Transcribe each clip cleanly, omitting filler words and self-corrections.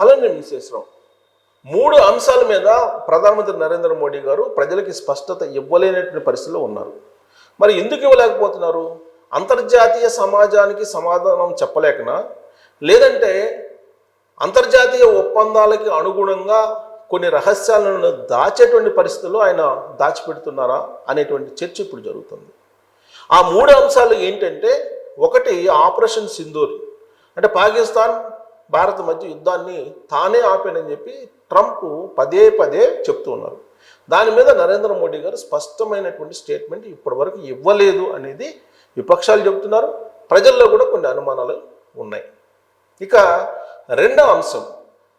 అలానే విశ్వేశ్వరం 3 అంశాల మీద ప్రధానమంత్రి నరేంద్ర మోడీ గారు ప్రజలకి స్పష్టత ఇవ్వలేనటువంటి పరిస్థితిలో ఉన్నారు. మరి ఎందుకు ఇవ్వలేకపోతున్నారు? అంతర్జాతీయ సమాజానికి సమాధానం చెప్పలేకనా, లేదంటే అంతర్జాతీయ ఒప్పందాలకి అనుగుణంగా కొన్ని రహస్యాలను దాచేటువంటి పరిస్థితుల్లో ఆయన దాచిపెడుతున్నారా అనేటువంటి చర్చ ఇప్పుడు జరుగుతుంది. ఆ 3 అంశాలు ఏంటంటే, ఒకటి ఆపరేషన్ సింధూర్, అంటే పాకిస్తాన్ భారత్ మధ్య యుద్ధాన్ని తానే ఆపానని చెప్పి ట్రంప్ పదే పదే చెప్తూ ఉన్నారు. దాని మీద నరేంద్ర మోడీ గారు స్పష్టమైనటువంటి స్టేట్మెంట్ ఇప్పటివరకు ఇవ్వలేదు అనేది విపక్షాలు చెబుతున్నారు. ప్రజల్లో కూడా కొన్ని అనుమానాలు ఉన్నాయి. ఇక రెండవ అంశం,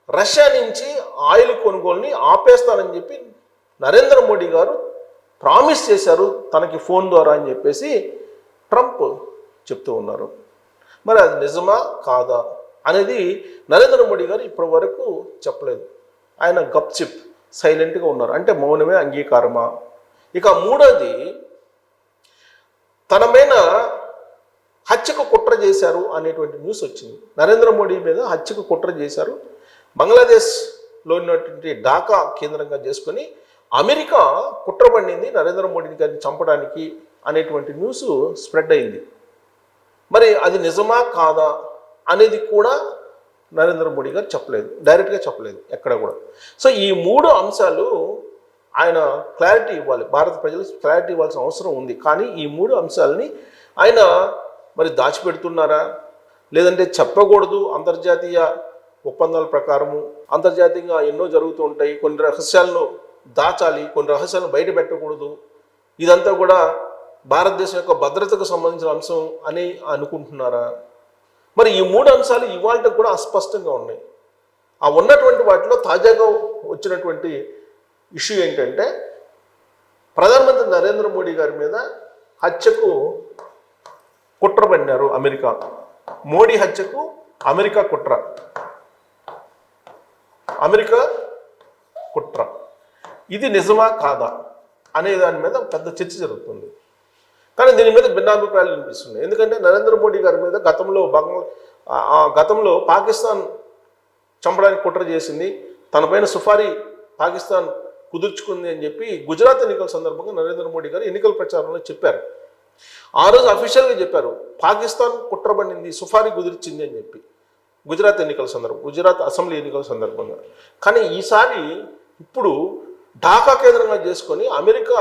రష్యా నుంచి ఆయిల్ కొనుగోలుని ఆపేస్తానని చెప్పి నరేంద్ర మోడీ గారు ప్రామిస్ చేశారు తనకి ఫోన్ ద్వారా అని చెప్పేసి ట్రంప్ చెప్తూ ఉన్నారు. మరి అది నిజమా కాదా అనేది నరేంద్ర మోడీ గారు ఇప్పటి వరకు చెప్పలేదు. ఆయన గప్చిప్ సైలెంట్గా ఉన్నారు. అంటే మౌనమే అంగీకారమా? ఇక మూడోది, తన మీద హత్యకు కుట్ర చేశారు అనేటువంటి న్యూస్ వచ్చింది. నరేంద్ర మోడీ మీద హత్యకు కుట్ర చేశారు. బంగ్లాదేశ్లో ఉన్నటువంటి ఢాకా కేంద్రంగా చేసుకొని అమెరికా కుట్ర పడింది నరేంద్ర మోడీ గారిని చంపడానికి అనేటువంటి న్యూస్ స్ప్రెడ్ అయింది. మరి అది నిజమా కాదా అనేది కూడా నరేంద్ర మోడీ గారు చెప్పలేదు, డైరెక్ట్గా చెప్పలేదు ఎక్కడ కూడా. సో ఈ 3 అంశాలు ఆయన క్లారిటీ ఇవ్వాలి, భారత ప్రజలకు క్లారిటీ ఇవ్వాల్సిన అవసరం ఉంది. కానీ ఈ 3 అంశాలని ఆయన మరి దాచిపెడుతున్నారా, లేదంటే చెప్పకూడదు, అంతర్జాతీయ ఒప్పందాల ప్రకారము అంతర్జాతీయంగా ఎన్నో జరుగుతూ ఉంటాయి, కొన్ని రహస్యాలను దాచాలి, కొన్ని రహస్యాలను బయట పెట్టకూడదు, ఇదంతా కూడా భారతదేశం యొక్క భద్రతకు సంబంధించిన అంశం అని అనుకుంటున్నారా? మరి ఈ 3 అంశాలు ఇవాళ కూడా అస్పష్టంగా ఉన్నాయి. ఆ ఉన్నటువంటి వాటిలో తాజాగా వచ్చినటువంటి ఇష్యూ ఏంటంటే, ప్రధానమంత్రి నరేంద్ర మోడీ గారి మీద హత్యకు కుట్ర పన్నారు అమెరికా. మోడీ హత్యకు అమెరికా కుట్ర, అమెరికా కుట్ర, ఇది నిజమా కాదా అనే దాని మీద పెద్ద చర్చ జరుగుతుంది. కానీ దీని మీద భిన్నాభిప్రాయాలు వినిపిస్తున్నాయి. ఎందుకంటే నరేంద్ర మోడీ గారి మీద గతంలో పాకిస్తాన్ చంపడానికి కుట్ర చేసింది, తనపైన సుఫారీ పాకిస్తాన్ కుదుర్చుకుంది అని చెప్పి గుజరాత్ ఎన్నికల సందర్భంగా నరేంద్ర మోడీ గారు ఎన్నికల ప్రచారంలో చెప్పారు. ఆ రోజు అఫీషియల్గా చెప్పారు, పాకిస్తాన్ కుట్ర పడింది, సుఫారీ కుదిర్చింది అని చెప్పి గుజరాత్ అసెంబ్లీ ఎన్నికల సందర్భంగా. కానీ ఈసారి ఇప్పుడు ఢాకా కేంద్రంగా చేసుకొని అమెరికా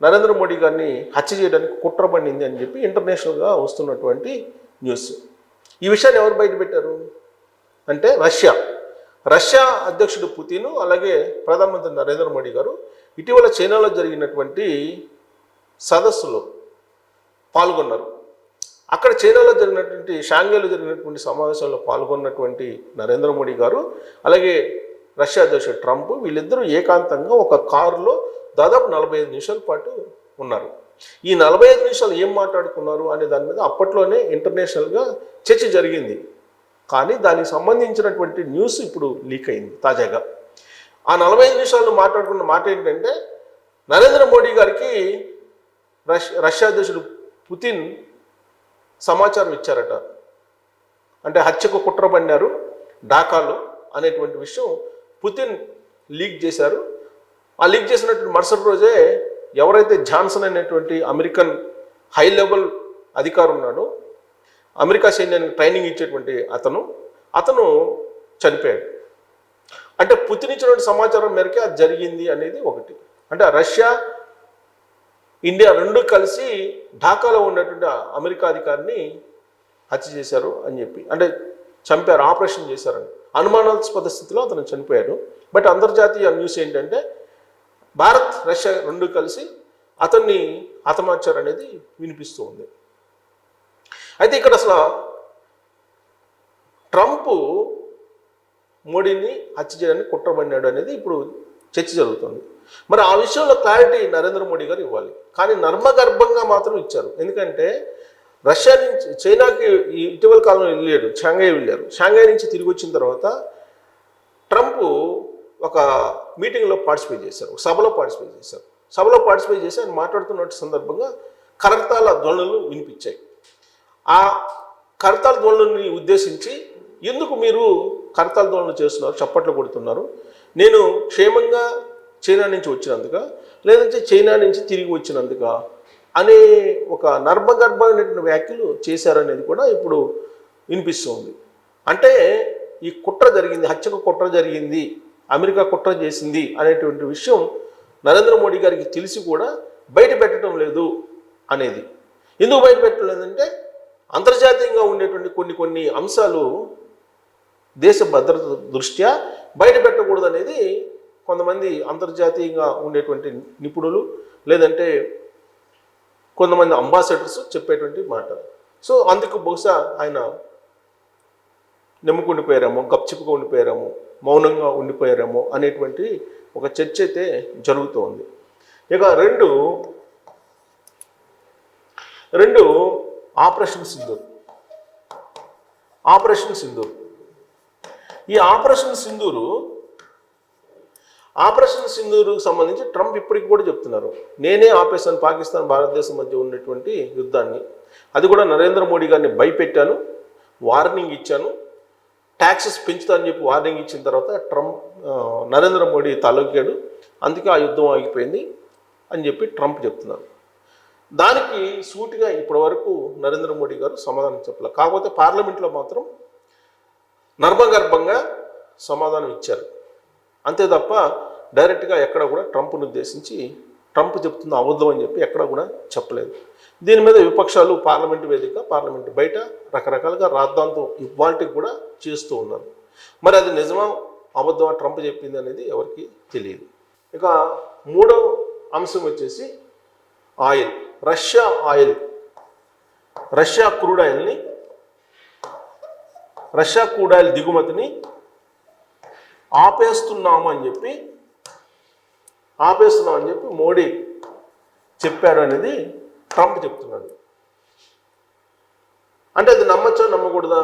నరేంద్ర మోడీ గారిని హత్య చేయడానికి కుట్ర పడింది అని చెప్పి ఇంటర్నేషనల్గా వస్తున్నటువంటి న్యూస్. ఈ విషయాన్ని ఎవరు బయటపెట్టారు అంటే రష్యా అధ్యక్షుడు పుతిన్, అలాగే ప్రధానమంత్రి నరేంద్ర మోడీ గారు ఇటీవల చైనాలో జరిగినటువంటి సదస్సులో పాల్గొన్నారు. అక్కడ చైనాలో జరిగినటువంటి షాంఘైలో జరిగినటువంటి సమావేశంలో పాల్గొన్నటువంటి నరేంద్ర మోడీ గారు, అలాగే రష్యా అధ్యక్షుడు ట్రంప్, వీళ్ళిద్దరూ ఏకాంతంగా ఒక కారులో దాదాపు 45 నిమిషాల పాటు ఉన్నారు. ఈ 45 నిమిషాలు ఏం మాట్లాడుకున్నారు అనే దాని మీద అప్పట్లోనే ఇంటర్నేషనల్గా చర్చ జరిగింది. కానీ దానికి సంబంధించినటువంటి న్యూస్ ఇప్పుడు లీక్ అయింది తాజాగా. ఆ 45 నిమిషాలు మాట్లాడుకున్న మాట ఏంటంటే, నరేంద్ర మోడీ గారికి రష్యా అధ్యక్షుడు పుతిన్ సమాచారం ఇచ్చారట. అంటే హత్యకు కుట్ర పన్నారు ఢాకాలో అనేటువంటి విషయం పుతిన్ లీక్ చేశారు. ఆ లీక్ చేసినటువంటి మరుసటి రోజే ఎవరైతే జాన్సన్ అనేటువంటి అమెరికన్ హై లెవెల్ అధికారి ఉన్నాడో, అమెరికా సైన్యానికి ట్రైనింగ్ ఇచ్చేటువంటి అతను చనిపోయాడు. అంటే పుతిన్ ఇచ్చినటువంటి సమాచారం మేరకే అది జరిగింది అనేది ఒకటి. అంటే రష్యా ఇండియా రెండు కలిసి ఢాకాలో ఉన్నటువంటి అమెరికా అధికారిని హత్య చేశారు అని చెప్పి, అంటే చంపారు, ఆపరేషన్ చేశారని అనుమానాస్పద స్థితిలో అతను చనిపోయాడు. బట్ అంతర్జాతీయ న్యూస్ ఏంటంటే, భారత్ రష్యా రెండు కలిసి అతన్ని హతమార్చారనేది వినిపిస్తూ ఉంది. అయితే ఇక్కడ అసలు ట్రంప్ మోడీని హత్య చేయడానికి కుట్రబడినాడు అనేది ఇప్పుడు చర్చ జరుగుతుంది. మరి ఆ విషయంలో క్లారిటీ నరేంద్ర మోడీ గారు ఇవ్వాలి. కానీ నర్మగర్భంగా మాత్రం ఇచ్చారు. ఎందుకంటే రష్యా నుంచి చైనాకి ఇటీవల కాలంలో వెళ్ళాడు, షాంఘై వెళ్ళారు. షాంఘై నుంచి తిరిగి వచ్చిన తర్వాత ట్రంప్ ఒక మీటింగ్లో పార్టిసిపేట్ చేశారు, ఒక సభలో పార్టిసిపేట్ చేసి ఆయన మాట్లాడుతున్న సందర్భంగా కరతాళ ధ్వనులు వినిపించాయి. ఆ కరతాళ ధ్వనులని ఉద్దేశించి ఎందుకు మీరు కరతాళ చేస్తున్నారు, చప్పట్లు కొడుతున్నారు? నేను క్షేమంగా చైనా నుంచి వచ్చినందుక, లేదంటే చైనా నుంచి తిరిగి వచ్చినందుక అనే ఒక నర్మగర్భమైనటువంటి వ్యాఖ్యలు చేశారనేది కూడా ఇప్పుడు వినిపిస్తుంది. అంటే ఈ కుట్ర జరిగింది, హత్యకు కుట్ర జరిగింది, అమెరికా కుట్ర చేసింది అనేటువంటి విషయం నరేంద్ర మోడీ గారికి తెలిసి కూడా బయట పెట్టడం లేదు అనేది. ఎందుకు బయట పెట్టడం లేదంటే అంతర్జాతీయంగా ఉండేటువంటి కొన్ని అంశాలు దేశ భద్రత దృష్ట్యా బయట పెట్టకూడదు అనేది కొంతమంది అంతర్జాతీయంగా ఉండేటువంటి నిపుణులు లేదంటే కొంతమంది అంబాసిడర్స్ చెప్పేటువంటి మాట. సో అందుకు బహుశా ఆయన నెమ్ముకుండిపోయారేమో, గప్చిపుగా ఉండిపోయారేమో, మౌనంగా ఉండిపోయారేమో అనేటువంటి ఒక చర్చ అయితే జరుగుతోంది. ఇక రెండు ఆపరేషన్ సింధూర్. ఈ ఆపరేషన్ సింధూరుకు సంబంధించి ట్రంప్ ఇప్పటికి కూడా చెప్తున్నారు, నేనే ఆపేశాను పాకిస్తాన్ భారతదేశం మధ్య ఉన్నటువంటి యుద్ధాన్ని. అది కూడా నరేంద్ర మోడీ గారిని భయపెట్టాను, వార్నింగ్ ఇచ్చాను, ట్యాక్సెస్ పెంచుతానని చెప్పి వార్నింగ్ ఇచ్చిన తర్వాత నరేంద్ర మోడీ తలొగ్గాడు, అందుకే ఆ యుద్ధం ఆగిపోయింది అని చెప్పి ట్రంప్ చెప్తున్నారు. దానికి సూటిగా ఇప్పటివరకు నరేంద్ర మోడీ గారు సమాధానం చెప్పలేదు. కాకపోతే పార్లమెంట్లో మాత్రం నర్మగర్భంగా సమాధానం ఇచ్చారు, అంతే తప్ప డైరెక్ట్గా ఎక్కడ కూడా ట్రంప్ను ఉద్దేశించి ట్రంప్ చెప్తున్న అబద్ధం అని చెప్పి ఎక్కడ కూడా చెప్పలేదు. దీని మీద విపక్షాలు పార్లమెంటు వేదిక, పార్లమెంటు బయట రకరకాలుగా రాద్ధాంతం ఇవాళకి కూడా చేస్తూ ఉన్నారు. మరి అది నిజమా అబద్ధమా ట్రంప్ చెప్పింది అనేది ఎవరికి తెలియదు. ఇక మూడవ అంశం వచ్చేసి ఆయిల్. రష్యా క్రూడ్ ఆయిల్ దిగుమతిని ఆపేస్తున్నామని చెప్పి మోడీ చెప్పాడు అనేది ట్రంప్ చెప్తున్నాడు. అంటే అది నమ్మచ్చా నమ్మకూడదా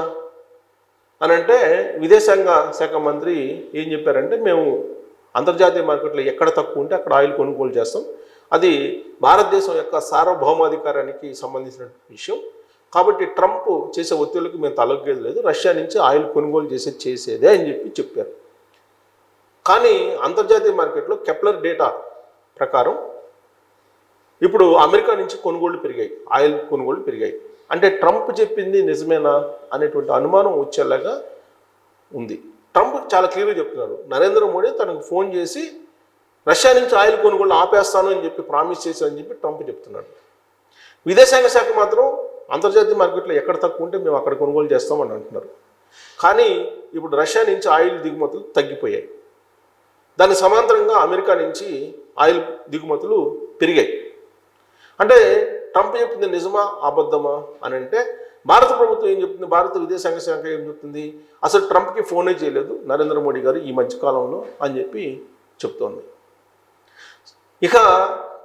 అని అంటే విదేశాంగ శాఖ మంత్రి ఏం చెప్పారంటే, మేము అంతర్జాతీయ మార్కెట్లో ఎక్కడ తక్కువ ఉంటే అక్కడ ఆయిల్ కొనుగోలు చేస్తాం, అది భారతదేశం యొక్క సార్వభౌమాధికారానికి సంబంధించిన విషయం, కాబట్టి ట్రంప్ చేసే ఒత్తిళ్లకు మేము తలొగ్గేది లేదు, రష్యా నుంచి ఆయిల్ కొనుగోలు చేసేదే అని చెప్పారు. కానీ అంతర్జాతీయ మార్కెట్లో కెప్లర్ డేటా ప్రకారం ఇప్పుడు అమెరికా నుంచి ఆయిల్ కొనుగోళ్లు పెరిగాయి. అంటే ట్రంప్ చెప్పింది నిజమేనా అనేటువంటి అనుమానం వచ్చేలాగా ఉంది. ట్రంప్ చాలా క్లియర్గా చెప్తున్నారు, నరేంద్ర మోడీ తనకు ఫోన్ చేసి రష్యా నుంచి ఆయిల్ కొనుగోలు ఆపేస్తాను అని చెప్పి ప్రామిస్ చేశారని చెప్పి ట్రంప్ చెప్తున్నాడు. విదేశాంగ శాఖ మాత్రం అంతర్జాతీయ మార్కెట్లో ఎక్కడ తక్కువ ఉంటే మేము అక్కడ కొనుగోలు చేస్తామని అంటున్నారు. కానీ ఇప్పుడు రష్యా నుంచి ఆయిల్ దిగుమతులు తగ్గిపోయాయి, దానికి సమాంతరంగా అమెరికా నుంచి ఆయిల్ దిగుమతులు పెరిగాయి. అంటే ట్రంప్ చెప్పింది నిజమా అబద్ధమా అని అంటే భారత ప్రభుత్వం ఏం చెప్తుంది, భారత విదేశాంగ శాఖ ఏం చెప్తుంది, అసలు ట్రంప్కి ఫోనే చేయలేదు నరేంద్ర మోడీ గారు ఈ మధ్యకాలంలో అని చెప్పి చెప్తోంది. ఇక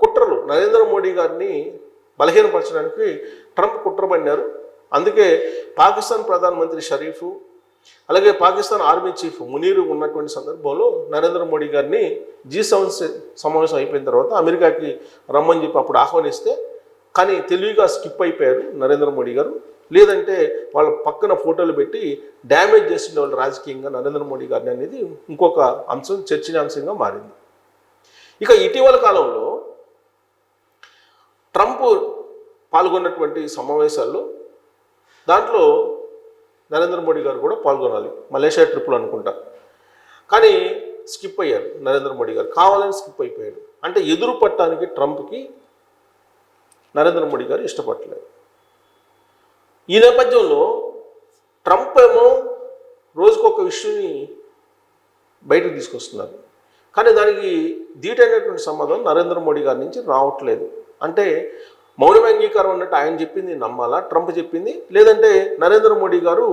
కుట్రలు, నరేంద్ర మోడీ గారిని బలహీనపరచడానికి ట్రంప్ కుట్ర పన్నారు. అందుకే పాకిస్తాన్ ప్రధానమంత్రి షరీఫ్ అలాగే పాకిస్తాన్ ఆర్మీ చీఫ్ మునీర్ ఉన్నటువంటి సందర్భంలో నరేంద్ర మోడీ గారిని G7 సమావేశం అయిపోయిన తర్వాత అమెరికాకి రమ్మని చెప్పి అప్పుడు ఆహ్వానిస్తే, కానీ తెలివిగా స్కిప్ అయిపోయారు నరేంద్ర మోడీ గారు. లేదంటే వాళ్ళ పక్కన ఫోటోలు పెట్టి డ్యామేజ్ చేస్తుండే వాళ్ళు రాజకీయంగా నరేంద్ర మోడీ గారిని అనేది ఇంకొక అంశం చర్చనీయాంశంగా మారింది. ఇక ఇటీవల కాలంలో ట్రంప్ పాల్గొన్నటువంటి సమావేశాల్లో దాంట్లో నరేంద్ర మోడీ గారు కూడా పాల్గొనాలి, మలేషియా ట్రిప్లు అనుకుంటా, కానీ స్కిప్ అయ్యారు నరేంద్ర మోడీ గారు, కావాలని స్కిప్ అయిపోయాడు. అంటే ఎదురు పట్టడానికి ట్రంప్కి నరేంద్ర మోడీ గారు ఇష్టపడలేదు. ఈ నేపథ్యంలో ట్రంప్ ఏమో రోజుకొక విషయాన్ని బయటకు తీసుకొస్తున్నారు, కానీ దానికి ధీటైనటువంటి సమాధానం నరేంద్ర మోడీ గారి నుంచి రావట్లేదు. అంటే మౌనం అంగీకారం అన్నట్టు ఆయన చెప్పింది నమ్మాలా ట్రంప్ చెప్పింది, లేదంటే నరేంద్ర మోడీ గారు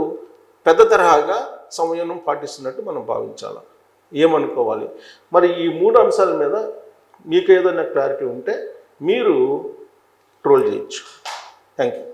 పెద్ద తరహాగా సంయమనం పాటిస్తున్నట్టు మనం భావించాలా, ఏమనుకోవాలి? మరి ఈ మూడు అంశాల మీద మీకు ఏదైనా క్లారిటీ ఉంటే మీరు ట్రోల్ చేయొచ్చు. Thank you.